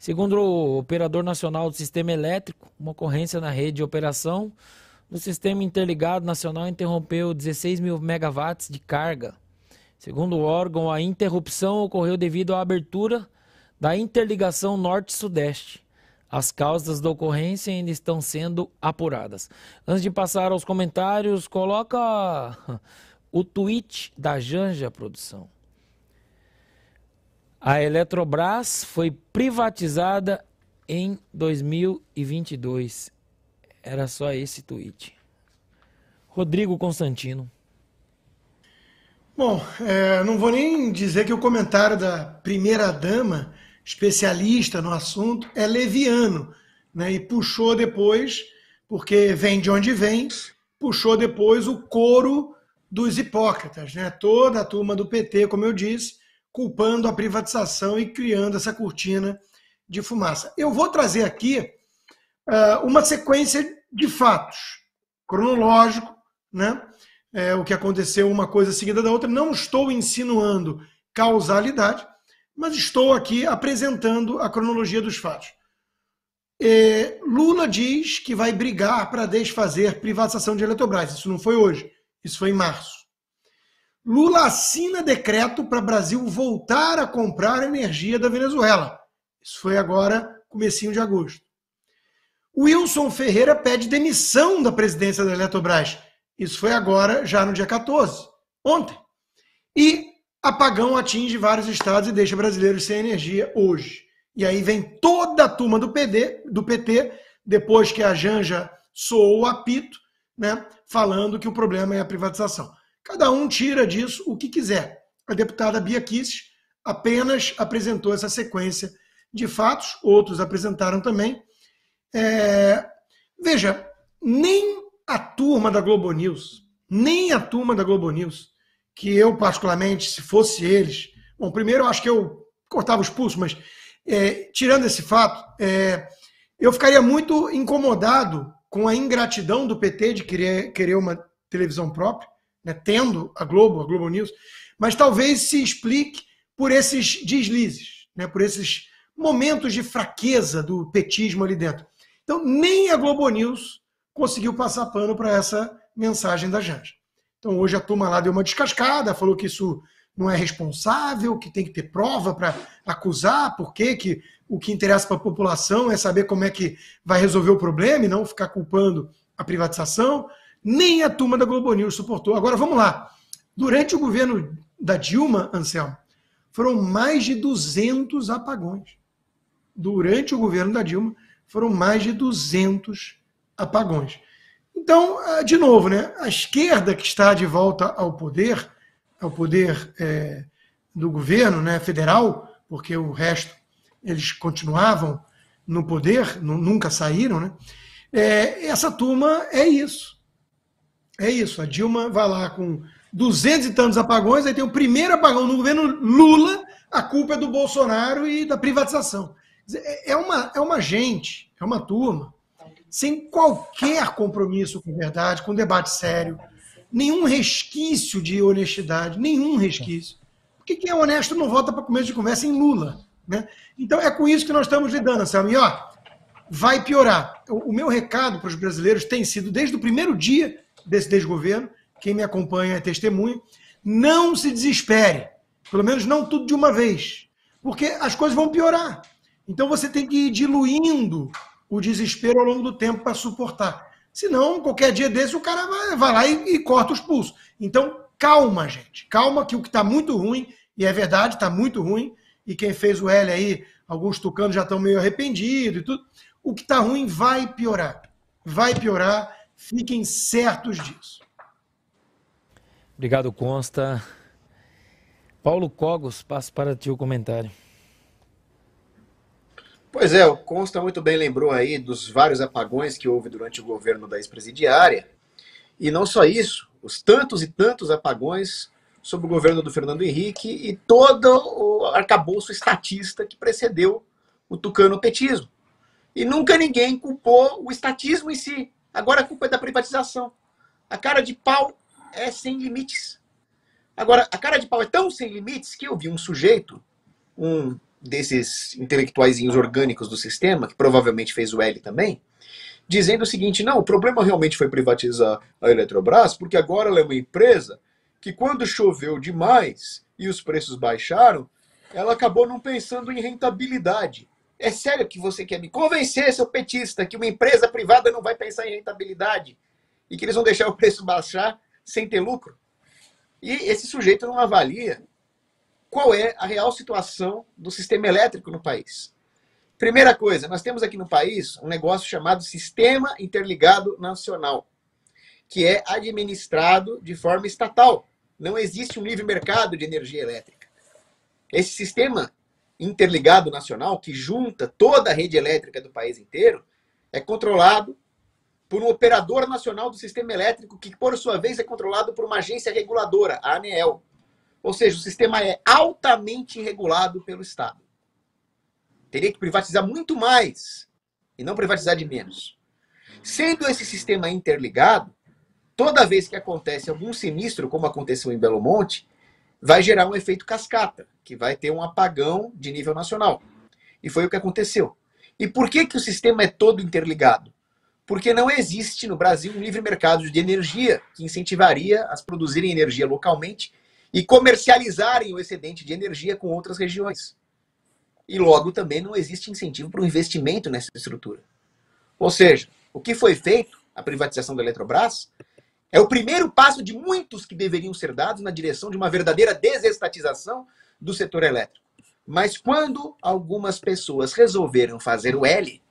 Segundo o operador nacional do sistema elétrico, uma ocorrência na rede de operação do sistema interligado nacional interrompeu 16 mil megawatts de carga. Segundo o órgão, a interrupção ocorreu devido à abertura da interligação norte-sudeste. As causas da ocorrência ainda estão sendo apuradas. Antes de passar aos comentários, coloca o tweet da Janja Produção. A Eletrobras foi privatizada em 2022. Era só esse tweet. Rodrigo Constantino. Bom, não vou nem dizer que o comentário da primeira-dama, especialista no assunto, é leviano, né? E puxou depois, porque vem de onde vem, puxou depois o coro dos hipócritas, né? Toda a turma do PT, como eu disse, culpando a privatização e criando essa cortina de fumaça. Eu vou trazer aqui uma sequência de fatos, cronológico, né? O que aconteceu uma coisa seguida da outra. Não estou insinuando causalidade, mas estou aqui apresentando a cronologia dos fatos. Lula diz que vai brigar para desfazer privatização de Eletrobras. Isso não foi hoje, isso foi em março. Lula assina decreto para o Brasil voltar a comprar energia da Venezuela. Isso foi agora, comecinho de agosto. Wilson Ferreira pede demissão da presidência da Eletrobras. Isso foi agora, já no dia 14, ontem. E apagão atinge vários estados e deixa brasileiros sem energia hoje. E aí vem toda a turma do PT, depois que a Janja soou o apito, né, falando que o problema é a privatização. Cada um tira disso o que quiser. A deputada Bia Kicis apenas apresentou essa sequência de fatos, outros apresentaram também. Veja, nem a turma da Globo News, que eu particularmente, se fosse eles, bom, primeiro eu acho que eu cortava os pulsos, mas tirando esse fato, eu ficaria muito incomodado com a ingratidão do PT de querer uma televisão própria, né, tendo a Globo News, mas talvez se explique por esses deslizes, né, por esses momentos de fraqueza do petismo ali dentro. Então, nem a Globo News conseguiu passar pano para essa mensagem da Janja. Então, hoje a turma lá deu uma descascada, falou que isso não é responsável, que tem que ter prova para acusar, porque que o que interessa para a população é saber como é que vai resolver o problema e não ficar culpando a privatização. Nem a turma da Globo News suportou. Agora, vamos lá. Durante o governo da Dilma, Anselmo, foram mais de 200 apagões. Durante o governo da Dilma, foram mais de 200 apagões. Então, de novo, né, a esquerda que está de volta ao poder do governo, né, federal, porque o resto eles continuavam no poder, nunca saíram, né? Essa turma é isso. É isso. A Dilma vai lá com 200 e tantos apagões, aí tem o primeiro apagão no governo Lula, a culpa é do Bolsonaro e da privatização. É uma turma sem qualquer compromisso com verdade, com debate sério, nenhum resquício de honestidade, nenhum resquício. Porque quem é honesto não vota para começo de conversa em Lula, né? Então é com isso que nós estamos lidando, Anselmo. E vai piorar. O meu recado para os brasileiros tem sido, desde o primeiro dia desse desgoverno, quem me acompanha é testemunha, não se desespere, pelo menos não tudo de uma vez, porque as coisas vão piorar. Então você tem que ir diluindo o desespero ao longo do tempo para suportar. Senão, qualquer dia desse, o cara vai lá e corta os pulsos. Então, calma, gente. Calma que o que está muito ruim, e é verdade, está muito ruim, e quem fez o L aí, alguns tucanos já estão meio arrependidos e tudo. O que está ruim vai piorar. Vai piorar, fiquem certos disso. Obrigado, Consta. Paulo Cogos, passo para ti o comentário. Pois é, o Consta muito bem lembrou aí dos vários apagões que houve durante o governo da ex-presidiária. E não só isso, os tantos e tantos apagões sob o governo do Fernando Henrique e todo o arcabouço estatista que precedeu o tucano-petismo. E nunca ninguém culpou o estatismo em si. Agora a culpa é da privatização. A cara de pau é sem limites. Agora, a cara de pau é tão sem limites que eu vi um sujeito, um desses intelectuaizinhos orgânicos do sistema, que provavelmente fez o L também, dizendo o seguinte: não, o problema realmente foi privatizar a Eletrobras, porque agora ela é uma empresa que, quando choveu demais e os preços baixaram, ela acabou não pensando em rentabilidade. É sério que você quer me convencer, seu petista, que uma empresa privada não vai pensar em rentabilidade e que eles vão deixar o preço baixar sem ter lucro? E esse sujeito não avalia qual é a real situação do sistema elétrico no país. Primeira coisa, nós temos aqui no país um negócio chamado Sistema Interligado Nacional, que é administrado de forma estatal. Não existe um livre mercado de energia elétrica. Esse sistema interligado nacional, que junta toda a rede elétrica do país inteiro, é controlado por um operador nacional do sistema elétrico, que, por sua vez, é controlado por uma agência reguladora, a ANEEL. Ou seja, o sistema é altamente regulado pelo Estado. Teria que privatizar muito mais e não privatizar de menos. Sendo esse sistema interligado, toda vez que acontece algum sinistro, como aconteceu em Belo Monte, vai gerar um efeito cascata, que vai ter um apagão de nível nacional. E foi o que aconteceu. E por que o sistema é todo interligado? Porque não existe no Brasil um livre mercado de energia que incentivaria as produzirem energia localmente e comercializarem o excedente de energia com outras regiões. E logo também não existe incentivo para o investimento nessa estrutura. Ou seja, o que foi feito, a privatização da Eletrobras, é o primeiro passo de muitos que deveriam ser dados na direção de uma verdadeira desestatização do setor elétrico. Mas quando algumas pessoas resolveram fazer o L,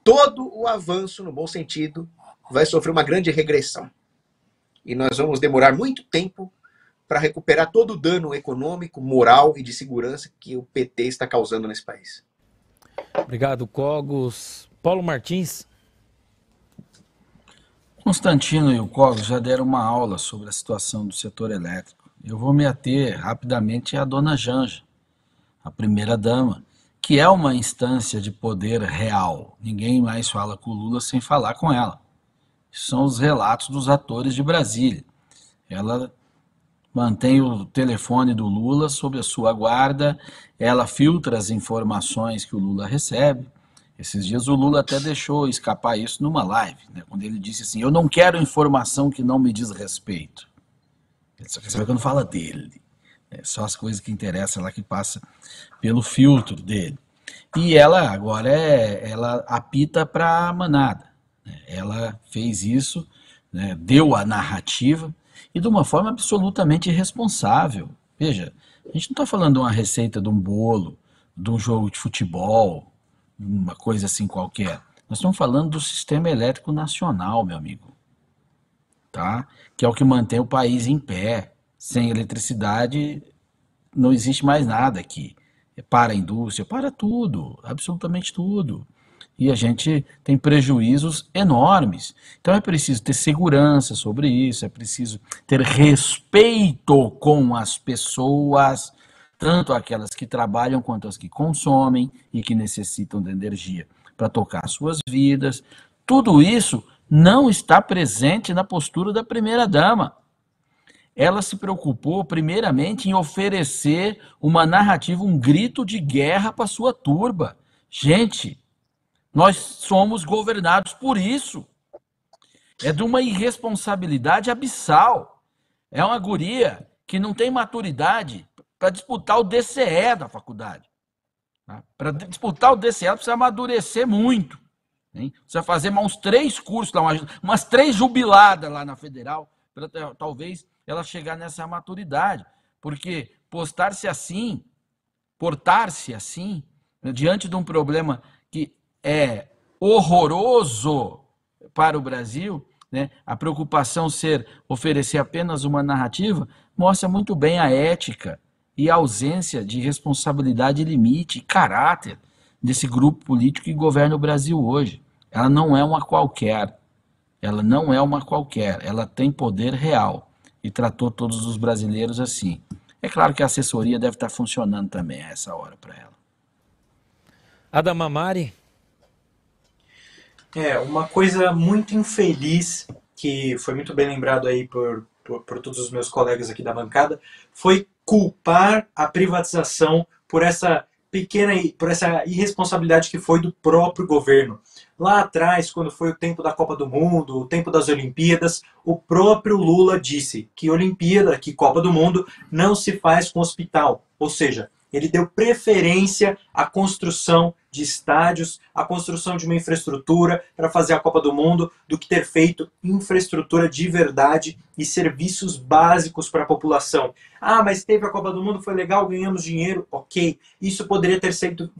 todo o avanço, no bom sentido, vai sofrer uma grande regressão. E nós vamos demorar muito tempo para recuperar todo o dano econômico, moral e de segurança que o PT está causando nesse país. Obrigado, Cogos. Paulo Martins. Constantino e o Cogos já deram uma aula sobre a situação do setor elétrico. Eu vou me ater rapidamente à dona Janja, a primeira-dama, que é uma instância de poder real. Ninguém mais fala com o Lula sem falar com ela. São os relatos dos atores de Brasília. Ela mantém o telefone do Lula sob a sua guarda, ela filtra as informações que o Lula recebe. Esses dias o Lula até deixou escapar isso numa live, né, quando ele disse assim: eu não quero informação que não me diz respeito. Ele só quer saber quando fala dele. Só as coisas que interessam lá que passa pelo filtro dele. E ela agora ela apita para a manada. Ela fez isso, né, deu a narrativa e de uma forma absolutamente irresponsável. Veja, a gente não está falando de uma receita de um bolo, de um jogo de futebol, uma coisa assim qualquer. Nós estamos falando do sistema elétrico nacional, meu amigo. Tá? Que é o que mantém o país em pé. Sem eletricidade não existe mais nada aqui. Para a indústria, para tudo, absolutamente tudo. E a gente tem prejuízos enormes. Então é preciso ter segurança sobre isso, é preciso ter respeito com as pessoas, tanto aquelas que trabalham quanto as que consomem e que necessitam de energia para tocar suas vidas. Tudo isso não está presente na postura da primeira-dama. Ela se preocupou primeiramente em oferecer uma narrativa, um grito de guerra para sua turba. Gente, nós somos governados por isso. É de uma irresponsabilidade abissal. É uma guria que não tem maturidade para disputar o DCE da faculdade. Tá? Para disputar o DCE, precisa amadurecer muito. Hein? Precisa fazer uns 3 cursos, umas 3 jubiladas lá na Federal, para talvez ela chegar nessa maturidade. Porque portar-se assim, né, diante de um problema que é horroroso para o Brasil, né, a preocupação ser oferecer apenas uma narrativa, mostra muito bem a ética e a ausência de responsabilidade, limite e caráter desse grupo político que governa o Brasil hoje. Ela não é uma qualquer. Ela não é uma qualquer. Ela tem poder real e tratou todos os brasileiros assim. É claro que a assessoria deve estar funcionando também a essa hora para ela. Adamamari. Uma coisa muito infeliz, que foi muito bem lembrado aí por todos os meus colegas aqui da bancada, foi culpar a privatização por essa por essa irresponsabilidade que foi do próprio governo. Lá atrás, quando foi o tempo da Copa do Mundo, o tempo das Olimpíadas, o próprio Lula disse que Olimpíada, que Copa do Mundo, não se faz com hospital. Ou seja, ele deu preferência à construção de estádios, à construção de uma infraestrutura para fazer a Copa do Mundo, do que ter feito infraestrutura de verdade e serviços básicos para a população. Ah, mas teve a Copa do Mundo, foi legal, ganhamos dinheiro, ok. Isso poderia ter sido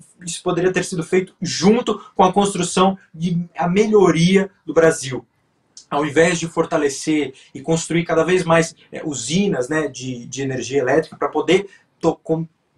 feito junto com a construção de a melhoria do Brasil. Ao invés de fortalecer e construir cada vez mais usinas, né, de energia elétrica para poder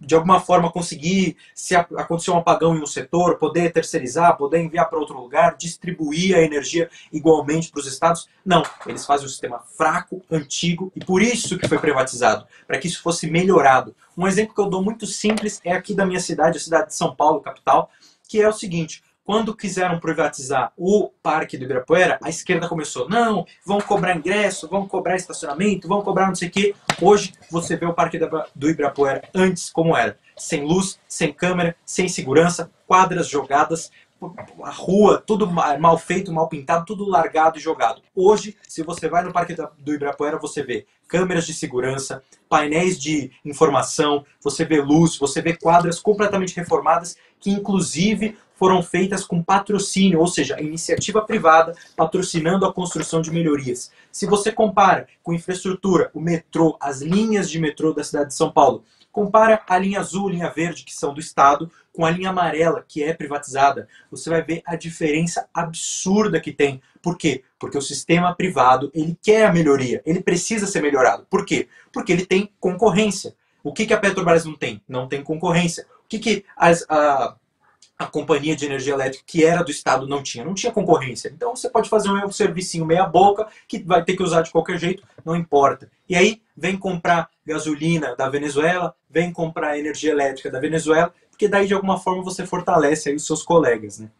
de alguma forma conseguir, se acontecer um apagão em um setor, poder terceirizar, poder enviar para outro lugar, distribuir a energia igualmente para os estados. Não, eles fazem um sistema fraco, antigo, e por isso que foi privatizado, para que isso fosse melhorado. Um exemplo que eu dou muito simples é aqui da minha cidade, a cidade de São Paulo, capital, que é o seguinte: quando quiseram privatizar o Parque do Ibirapuera, a esquerda começou, não, vão cobrar ingresso, vão cobrar estacionamento, vão cobrar não sei o quê. Hoje você vê o Parque do Ibirapuera antes como era. Sem luz, sem câmera, sem segurança, quadras jogadas, a rua, tudo mal feito, mal pintado, tudo largado e jogado. Hoje, se você vai no Parque do Ibirapuera, você vê câmeras de segurança, painéis de informação, você vê luz, você vê quadras completamente reformadas, que inclusive foram feitas com patrocínio, ou seja, a iniciativa privada patrocinando a construção de melhorias. Se você compara com infraestrutura, o metrô, as linhas de metrô da cidade de São Paulo, compara a linha azul, linha verde, que são do Estado, com a linha amarela, que é privatizada, você vai ver a diferença absurda que tem. Por quê? Porque o sistema privado, ele quer a melhoria, ele precisa ser melhorado. Por quê? Porque ele tem concorrência. O que a Petrobras não tem? Não tem concorrência. O que a companhia de energia elétrica que era do Estado não tinha? Não tinha concorrência. Então você pode fazer um servicinho meia boca, que vai ter que usar de qualquer jeito, não importa. E aí vem comprar gasolina da Venezuela, vem comprar energia elétrica da Venezuela, porque daí de alguma forma você fortalece aí os seus colegas, né?